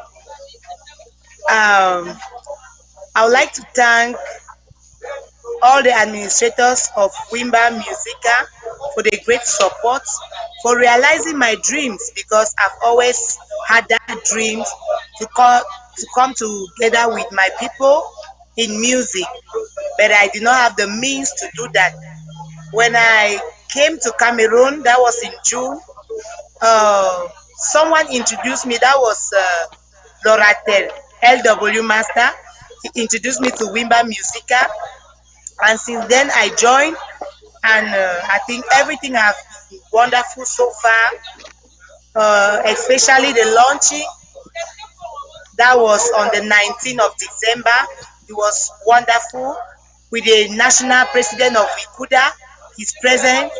I would like to thank all the administrators of Wimbamusica for the great support, for realizing my dreams, because I've always had that dream to come together with my people in music, but I did not have the means to do that. When I came to Cameroon, that was in June, someone introduced me, that was Loratel, LW Master. He introduced me to Wimbamusica, and since then I joined, and I think everything has been wonderful so far, especially the launching. That was on the 19th of December. It was wonderful with the national president of Wikuda. He's present.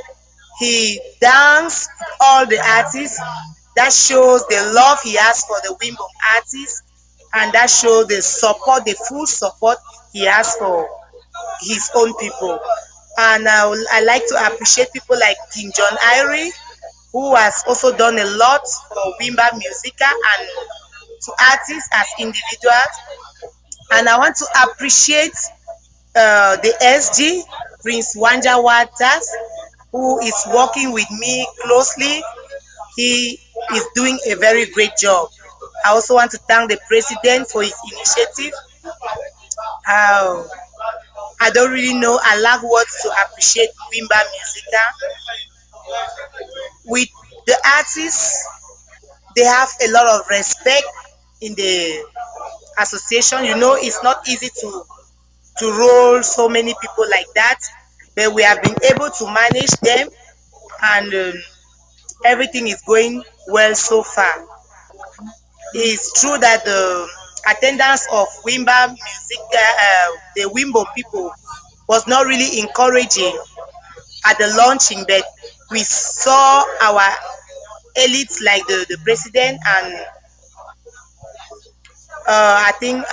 He danced with all the artists. That shows the love he has for the Wimbum artists, and that shows the support, the full support he has for his own people. And I like to appreciate people like King John Irie, who has also done a lot for Wimbamusica and to artists as individuals. And I want to appreciate the SG, Prince Wanja Waters, who is working with me closely. He is doing a very great job. I also want to thank the president for his initiative. I don't really know. I lack words to appreciate Wimbamusica. With the artists, they have a lot of respect in the association. You know, it's not easy to roll so many people like that, but we have been able to manage them, and everything is going well so far. It's true that the attendance of Wimbamusica, the Wimbo people, was not really encouraging at the launching, but we saw our elites like the president, and I think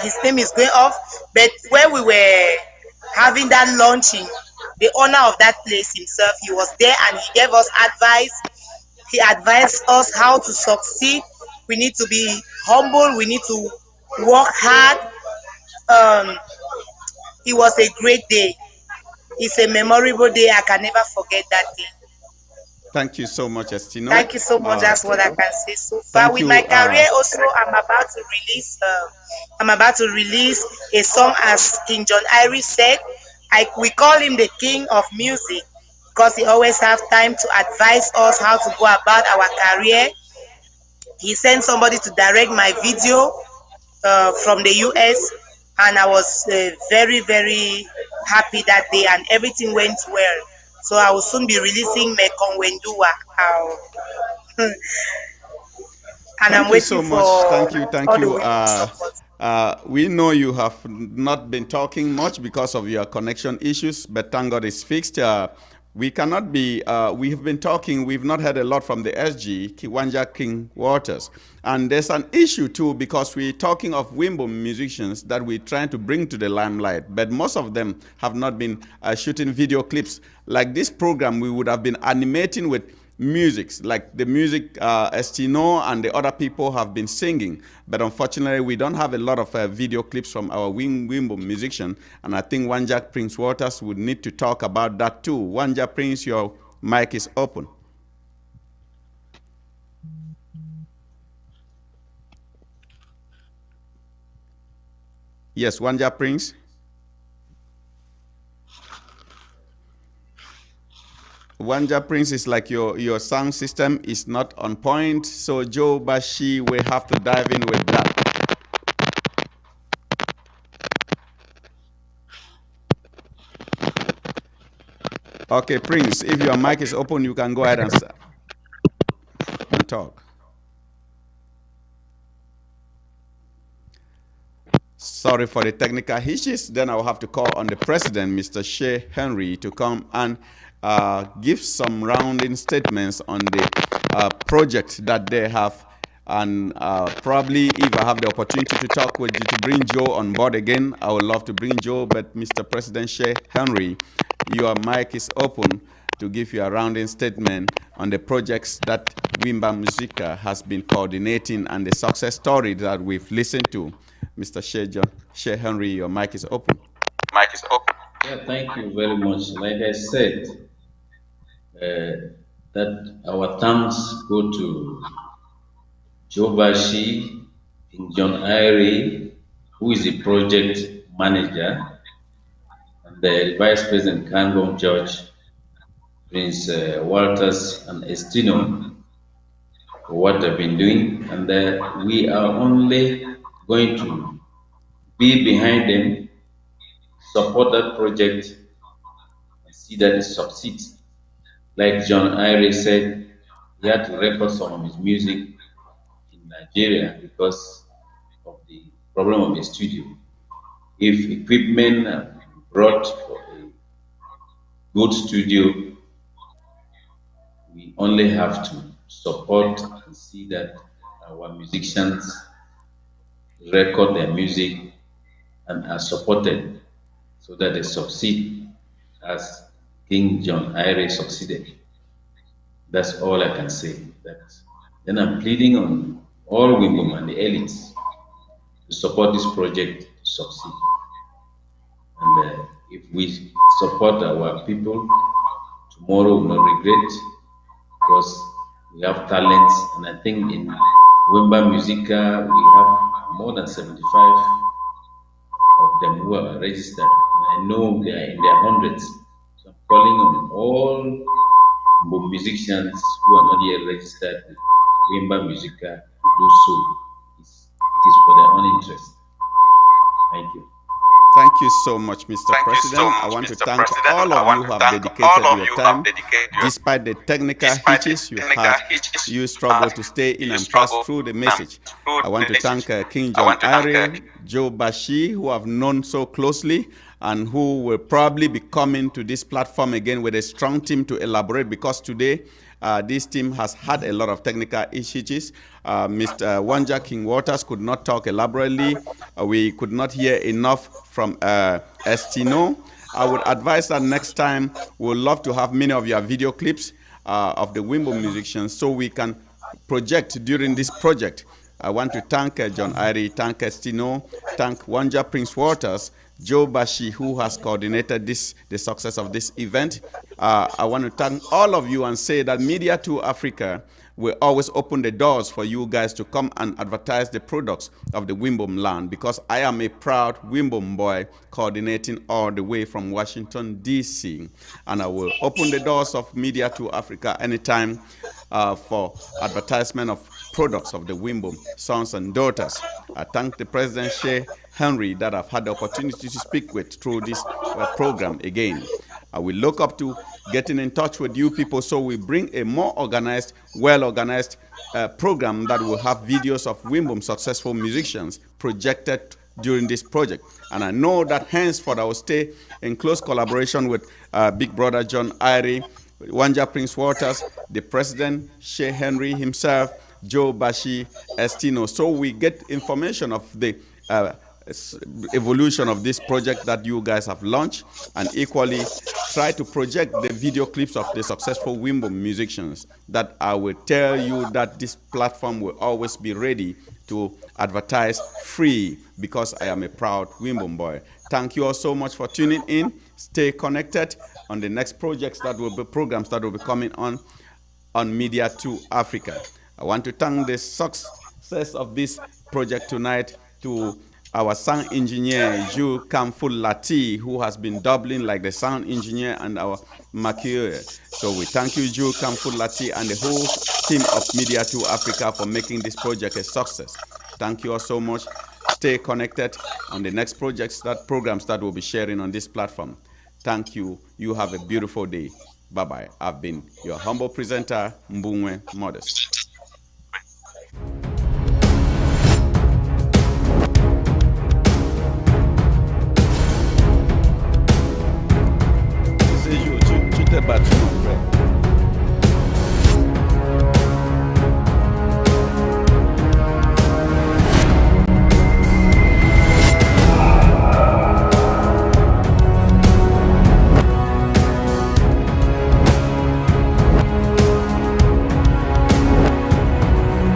his name is going off. But when we were having that launching, the owner of that place himself, he was there and he gave us advice. He advised us how to succeed. We need to be humble. We need to work hard. It was a great day. It's a memorable day. I can never forget that day. Thank you so much, Estino. Thank you so much. That's what I can say so far. With my career, also, I'm about to release a song, as King John Irie said. We call him the king of music because he always have time to advise us how to go about our career. He sent somebody to direct my video from the US, and I was very, very happy that day, and everything went well. So I will soon be releasing Mekong Wendua. And I'm waiting so much. for Thank you. We know you have not been talking much because of your connection issues, but thank God it's fixed. We cannot be, we have been talking, we've not heard a lot from the SG, Kiwanja King Waters. And there's an issue too, because we're talking of Wimbum musicians that we're trying to bring to the limelight, but most of them have not been shooting video clips. Like this program, we would have been animating with musics, like the music Estino and the other people have been singing. But unfortunately, we don't have a lot of video clips from our Wimbum musician. And I think Wanja Prince Waters would need to talk about that too. Wanja Prince, your mic is open. Yes, Wanja Prince. Wanja Prince is like your sound system is not on point, so Joe Bashi will have to dive in with that. Okay, Prince, if your mic is open, you can go ahead and talk. Sorry for the technical issues. Then I will have to call on the president, Mr. Shea Henry, to come and give some rounding statements on the project that they have. And probably if I have the opportunity to talk with you, to bring Joe on board again, I would love to bring Joe. But Mr. President Shea Henry, your mic is open to give you a rounding statement on the projects that Wimbamusica has been coordinating and the success story that we've listened to. Mr. Shea Henry, your mic is open. Mic is open. Yeah, thank you very much. Like I said, that our thanks go to Joe Bashi, John Irie, who is the project manager, and the Vice President Kangom George, Prince Walters, and Estino for what they've been doing. And we are only going to be behind them, support that project, and see that it succeeds. Like John Irie said, he had to record some of his music in Nigeria because of the problem of the studio. If equipment are brought for a good studio, we only have to support and see that our musicians record their music and are supported so that they succeed as King John Irie succeeded. That's all I can say. Then I'm pleading on all Wimbum and the elites to support this project to succeed. And if we support our people, tomorrow we'll not regret because we have talents. And I think in Wimbamusica we have more than 75 of them who are registered. And I know they are in their hundreds. So I'm calling on all musicians who are not yet registered with Wimbamusica to do so. It is for their own interest. Thank you. Thank you so much, Mr. President. I want to thank all of you who have dedicated your time. Despite the technical hitches you had, you struggled to stay in and pass through the message. I want to thank King John Irie, Joe Bashi, who I've known so closely and who will probably be coming to this platform again with a strong team to elaborate, because today this team has had a lot of technical issues. Mr. Wanja King Waters could not talk elaborately. We could not hear enough from Estino. I would advise that next time we would love to have many of your video clips of the Wimbum musicians so we can project during this project. I want to thank John Irie, thank Estino, thank Wanja Prince Waters, Joe Bashi, who has coordinated the success of this event. I want to thank all of you and say that Media 2 Africa will always open the doors for you guys to come and advertise the products of the Wimbum land, because I am a proud Wimbum boy coordinating all the way from Washington, D.C. And I will open the doors of Media 2 Africa anytime for advertisement of products of the Wimbum sons and daughters. I thank the President Shea Henry that I've had the opportunity to speak with through this program again. I will look up to getting in touch with you people so we bring a more organized, well-organized program that will have videos of Wimbum successful musicians projected during this project. And I know that henceforth I will stay in close collaboration with Big Brother John Irie, Wanja Prince Waters, the President Shea Henry himself, Joe Bashi, Estino, so we get information of the evolution of this project that you guys have launched, and equally try to project the video clips of the successful Wimbum musicians, that I will tell you that this platform will always be ready to advertise free, because I am a proud Wimbum boy. Thank you all so much for tuning in. Stay connected on the next projects that will be programs that will be coming on Media 2 Africa. I want to thank the success of this project tonight to our sound engineer, Jules Kamful-Lati, who has been doubling like the sound engineer and our maquilleur. So we thank you, Jules Kamful-Lati, and the whole team of Media 2 Africa for making this project a success. Thank you all so much. Stay connected on the next programs that we'll be sharing on this platform. Thank you. You have a beautiful day. Bye-bye. I've been your humble presenter, Mbungwe Modest.